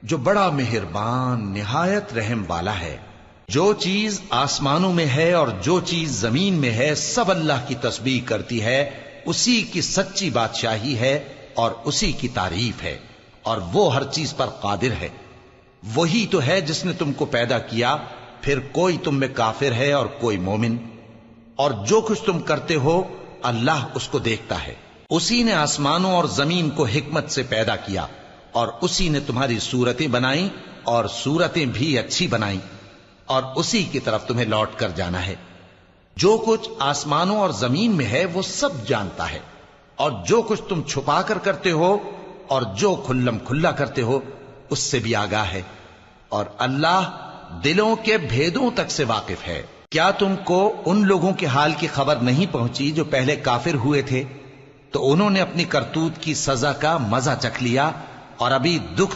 जो बड़ा मेहरबान निहायत रहम वाला है। जो चीज आसमानों में है और जो चीज जमीन में है, सब अल्लाह की तस्बीह करती है। उसी की सच्ची बादशाही है और उसी की तारीफ है, और वो हर चीज पर कादिर है। वही तो है जिसने तुमको पैदा किया, फिर कोई तुम में काफिर है और कोई मोमिन। और जो कुछ तुम करते हो अल्लाह उसको देखता है। उसी ने आसमानों और जमीन को हिकमत से पैदा किया, और उसी ने तुम्हारी सूरतें बनाई और सूरतें भी अच्छी बनाई, और उसी की तरफ तुम्हें लौट कर जाना है। जो कुछ आसमानों और जमीन में है वो सब जानता है, और जो कुछ तुम छुपा कर करते हो और जो खुल्लम खुल्ला करते हो उससे भी आगाह है। और अल्लाह दिलों के भेदों तक से वाकिफ है। क्या तुमको उन लोगों के हाल की खबर नहीं पहुंची जो पहले काफिर हुए थे? तो उन्होंने अपनी करतूत की सजा का मजा चख लिया और अभी दुख